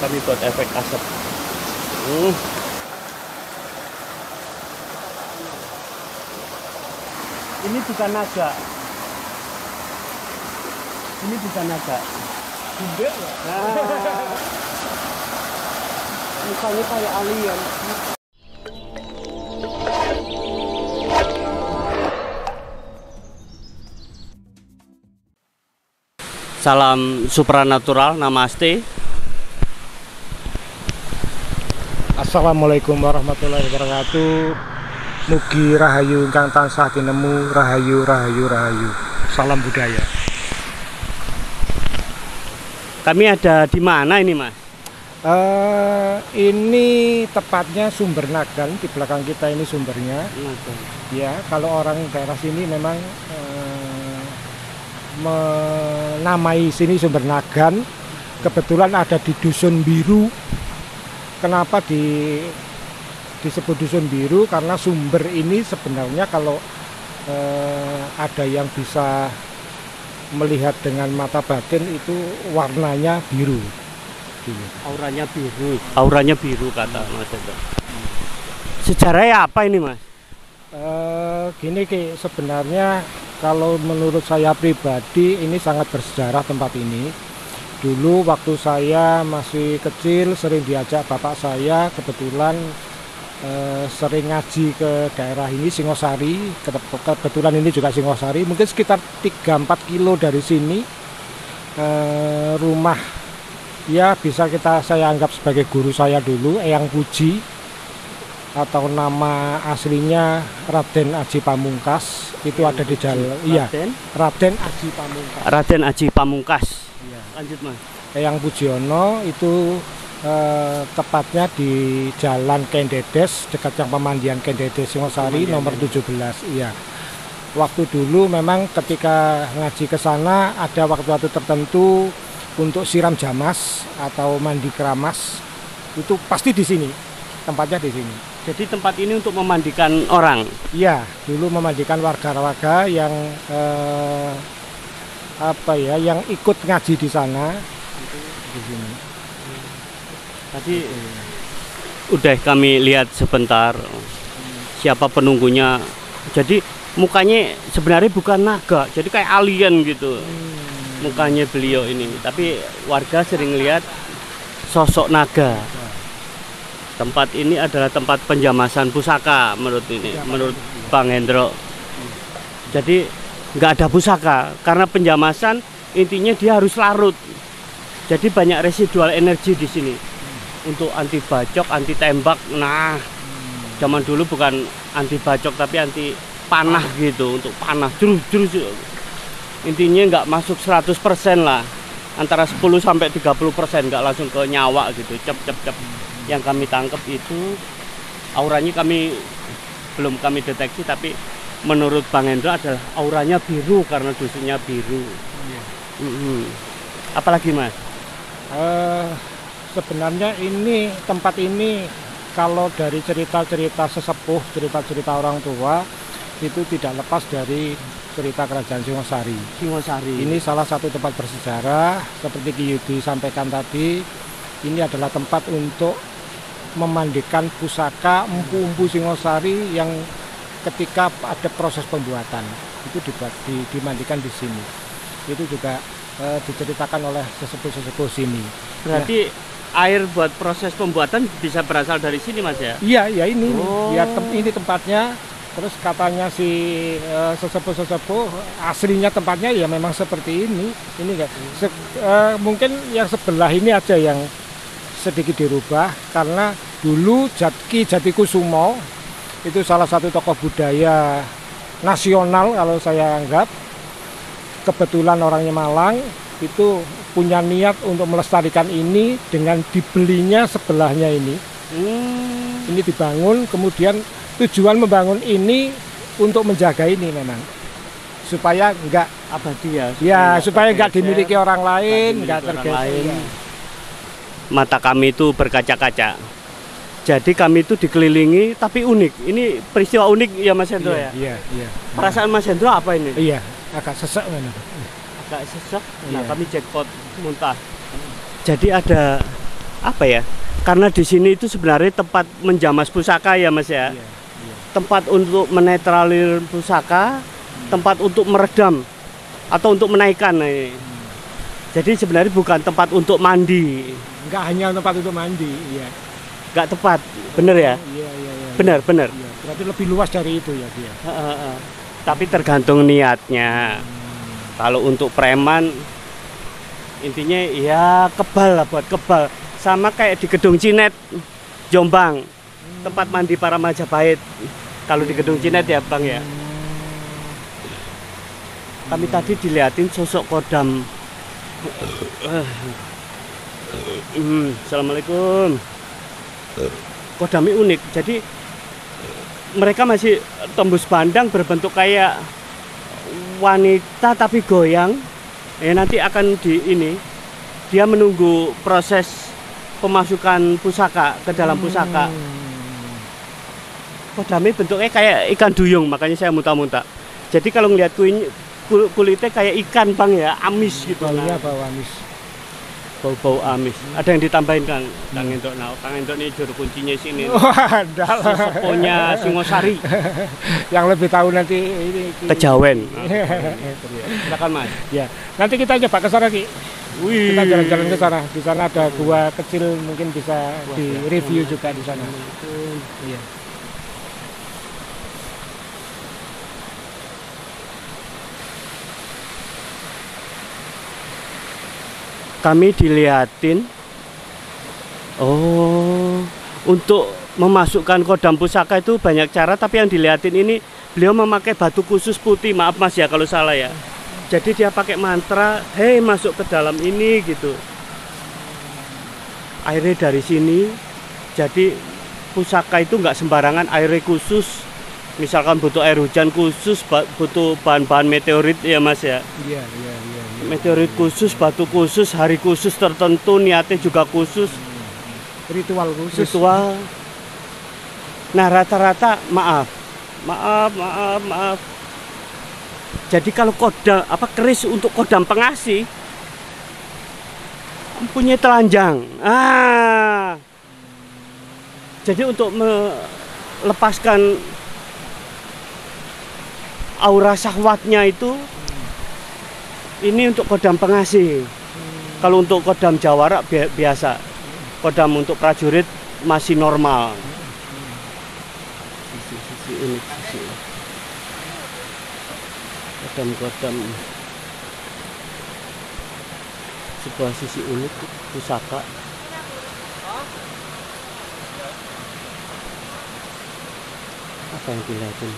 kami buat efek asap. Ini bukan naga. Ini bukan naga. Gundek ya? Mukanya kayak alien. Salam supranatural, namaste. Assalamualaikum warahmatullahi wabarakatuh. Mugi rahayu ingkang tansah tinemu, rahayu rahayu rahayu. Salam budaya. Kami ada di mana ini, Mas? Ini tepatnya Sumber Nagan, di belakang kita ini sumbernya. Ya, kalau orang daerah sini memang menamai sini Sumber Nagan. Kebetulan ada di Dusun Biru. Kenapa disebut Dusun Biru? Karena sumber ini sebenarnya kalau ada yang bisa melihat dengan mata batin itu warnanya biru. Auranya biru. Auranya biru kata Mas Hendro. Sejarahnya apa ini, Mas? Gini Ki, sebenarnya kalau menurut saya pribadi ini sangat bersejarah tempat ini. Dulu waktu saya masih kecil sering diajak bapak saya, kebetulan sering ngaji ke daerah ini Singosari. Kebetulan ini juga Singosari, mungkin sekitar 3-4 kilo dari sini. Rumah ya bisa saya anggap sebagai guru saya dulu, Eyang Puji, atau nama aslinya Raden Aji Pamungkas. Itu ada di jalan, iya, Raden Aji Pamungkas. Raden Aji Pamungkas. Iya. Lanjut, Mas. Eyang Pujiono itu tepatnya di Jalan Kendedes, dekat yang pemandian Kendedes Singosari nomor 17. Iya. Waktu dulu memang ketika ngaji ke sana ada waktu-waktu tertentu untuk siram jamas atau mandi keramas. Itu pasti di sini. Tempatnya di sini. Jadi tempat ini untuk memandikan orang. Iya, dulu memandikan warga-warga yang yang ikut ngaji di sana. Itu di sini. Tadi udah kami lihat sebentar siapa penunggunya. Jadi mukanya sebenarnya bukan naga, jadi kayak alien gitu. Mukanya beliau ini. Tapi warga sering lihat sosok naga. Tempat ini adalah tempat penjamasan pusaka menurut Bang Hendro. Jadi nggak ada pusaka karena penjamasan intinya dia harus larut. Jadi banyak residual energi di sini untuk anti bacok, anti tembak. Nah, zaman dulu bukan anti bacok tapi anti panah gitu, untuk panah jurus. Intinya nggak masuk 100% lah, antara 10 sampai 30%, nggak langsung ke nyawa gitu, cep. Yang kami tangkap itu auranya belum kami deteksi, tapi menurut Bang Hendro adalah auranya biru karena dusunnya biru. Apalagi, Mas? Sebenarnya ini tempat ini kalau dari cerita-cerita sesepuh, cerita-cerita orang tua itu tidak lepas dari cerita Kerajaan Singosari. Ini salah satu tempat bersejarah seperti Ki Yudi sampaikan tadi. Ini adalah tempat untuk memandikan pusaka empu-empu Singosari yang ketika ada proses pembuatan itu dimandikan di sini. Itu juga diceritakan oleh sesepuh-sesepuh sini. Berarti air buat proses pembuatan bisa berasal dari sini, Mas ya? Iya ini. Ya, ini tempatnya. Terus katanya si sesepuh-sesepuh aslinya tempatnya ya memang seperti ini. Ini enggak. Mungkin yang sebelah ini aja yang sedikit dirubah karena dulu Ki Jatikusumo itu salah satu tokoh budaya nasional kalau saya anggap. Kebetulan orangnya Malang, itu punya niat untuk melestarikan ini dengan dibelinya sebelahnya ini. Ini dibangun, kemudian tujuan membangun ini untuk menjaga ini memang. Supaya enggak abadi ya. Supaya enggak dimiliki orang lain, enggak tergeser. Mata kami itu berkaca-kaca. Jadi kami itu dikelilingi tapi unik. Ini peristiwa unik ya Mas Hendro ya? Iya. Perasaan Mas Hendro apa ini? Iya, agak sesek kan. Agak sesek. Nah, kami jackpot muntah. Jadi ada apa ya? Karena di sini itu sebenarnya tempat menjamas pusaka ya Mas ya. Iya, iya. Tempat untuk menetralir pusaka, tempat untuk meredam atau untuk menaikkan. Jadi sebenarnya bukan tempat untuk mandi. Enggak hanya tempat untuk mandi, iya. Nggak tepat, bener ya? Iya, iya, iya. Bener, bener. Iya, berarti lebih luas dari itu ya dia. Tapi tergantung niatnya. Kalau untuk preman, intinya ya kebal lah, buat kebal. Sama kayak di Gedung Cinet, Jombang, tempat mandi para Majapahit. Kalau di Gedung Cinet ya Bang ya. Kami tadi dilihatin sosok kodam. Assalamualaikum. Kodamnya unik. Jadi mereka masih tembus pandang berbentuk kayak wanita tapi goyang. Nanti akan dia menunggu proses pemasukan pusaka ke dalam pusaka. Kodamnya bentuknya kayak ikan duyung, makanya saya muntah-muntah. Jadi kalau ngelihat kulitnya kayak ikan Bang ya, amis gitu. Baunya bau amis. Bau-bau amis. Ada yang ditambahin Kang Entok. Nah, Kang Entok ini juru kuncinya sini. Wah, si seponya Singosari. Yang lebih tahu nanti ini Kejawen. Silakan Mas. Ya, nanti kita coba ke sana Ki. Wih. Kita jalan-jalan ke sana. Di sana ada gua kecil, mungkin bisa di-review juga di sana. Iya. Kami dilihatin. Oh, untuk memasukkan kodam pusaka itu banyak cara, tapi yang dilihatin ini beliau memakai batu khusus putih. Maaf Mas ya kalau salah ya. Jadi dia pakai mantra, hei masuk ke dalam ini gitu. Airnya dari sini. Jadi pusaka itu nggak sembarangan, airnya khusus. Misalkan butuh air hujan khusus, butuh bahan-bahan meteorit ya Mas ya. Iya. Meteorit khusus, batu khusus, hari khusus tertentu, niatnya juga khusus. Ritual khusus. Ritual. Nah rata-rata maaf. Jadi kalau keris untuk kodam pengasih punya telanjang. Jadi untuk melepaskan aura syahwatnya itu, ini untuk kodam pengasih. Kalau untuk kodam jawara biasa. Kodam untuk prajurit masih normal. Sisi unik sisi. Kodam sebuah sisi unik pusaka. Apa yang dilihatin?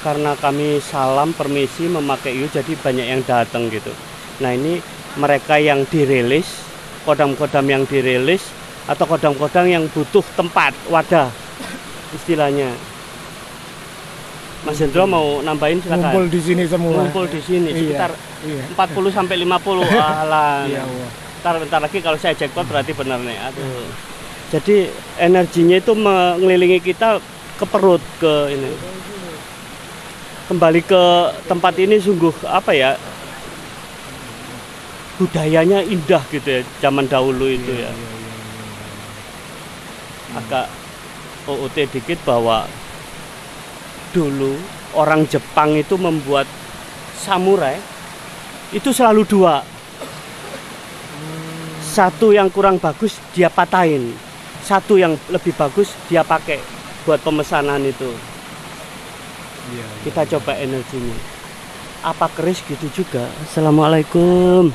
Karena kami salam permisi memakai iu, jadi banyak yang datang gitu. Nah ini mereka yang dirilis, kodam-kodam yang dirilis, atau kodam-kodam yang butuh tempat, wadah istilahnya. Mas Hendro mau nambahin silakan. Ngumpul di sini semua. Ngumpul di sini sekitar 40 sampai 50. Alah. Iya, Bentar lagi kalau saya jackpot berarti benar nih. Aduh. Jadi energinya itu mengelilingi kita ke perut, ke ini. Kembali ke tempat ini sungguh apa ya, budayanya indah gitu ya, zaman dahulu itu ya. Agak OOT dikit bahwa dulu orang Jepang itu membuat samurai itu selalu dua. Satu yang kurang bagus dia patahin, satu yang lebih bagus dia pakai buat pemesanan itu. Kita coba energinya. Apa keris gitu juga? Assalamualaikum.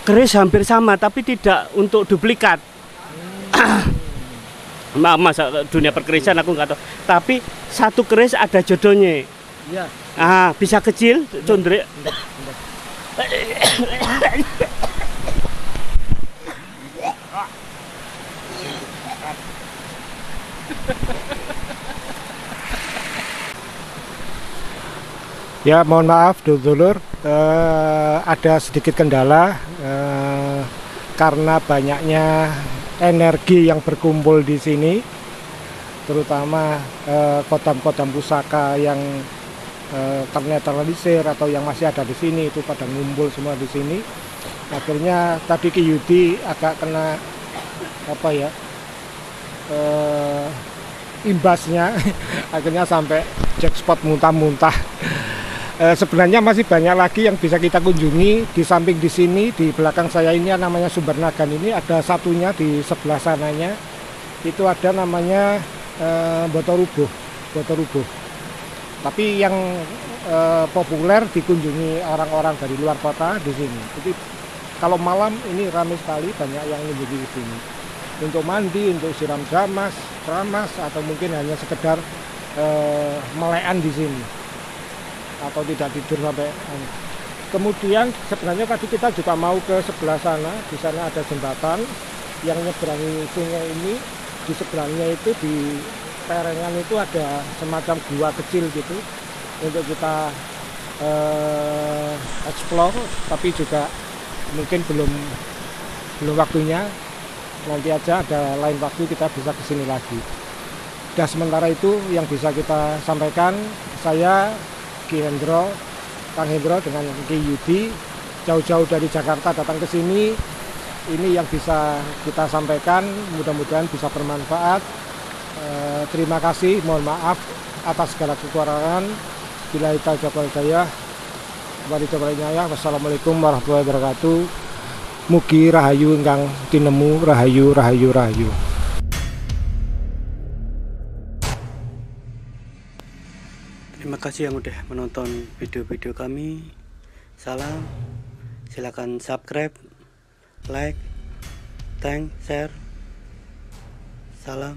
Keris hampir sama tapi tidak untuk duplikat. Maaf Mas, dunia perkerisan aku nggak tahu. Tapi satu keris ada jodohnya. Iya. Bisa kecil, condrek. Ya mohon maaf dulur, ada sedikit kendala karena banyaknya energi yang berkumpul di sini. terutama kodam-kodam pusaka yang ternetralisir atau yang masih ada di sini itu pada ngumpul semua di sini. Akhirnya tadi Ki Yudi agak kena apa ya imbasnya, akhirnya sampai jackpot muntah-muntah. Sebenarnya masih banyak lagi yang bisa kita kunjungi. Di samping di sini, di belakang saya ini namanya Sumber Nagan, ini ada satunya di sebelah sananya. Itu ada namanya Botorubuh. Tapi yang populer dikunjungi orang-orang dari luar kota di sini. Jadi kalau malam ini ramai sekali, banyak yang mengunjungi di sini. Untuk mandi, untuk siram keramas, atau mungkin hanya sekedar melekan di sini. Atau tidak tidur sampai. Kemudian sebenarnya tadi kita juga mau ke sebelah sana. Di sana ada jembatan yang nyeberangi sungai ini. Di seberangnya itu di perengan itu ada semacam gua kecil gitu untuk kita explore, tapi juga mungkin belum waktunya. Nanti aja ada lain waktu kita bisa kesini lagi. Dan sementara itu yang bisa kita sampaikan, saya Kang Hendro dengan Ki Yudi jauh-jauh dari Jakarta datang ke sini. Ini yang bisa kita sampaikan, mudah-mudahan bisa bermanfaat. Terima kasih, mohon maaf atas segala kekurangan. Bila kita jawab daya, wassalamualaikum warahmatullahi wabarakatuh. Mugi rahayu ingkang tinemu, rahayu. Terima kasih yang udah menonton video-video kami. Salam, silakan subscribe, like, thank, share. Salam.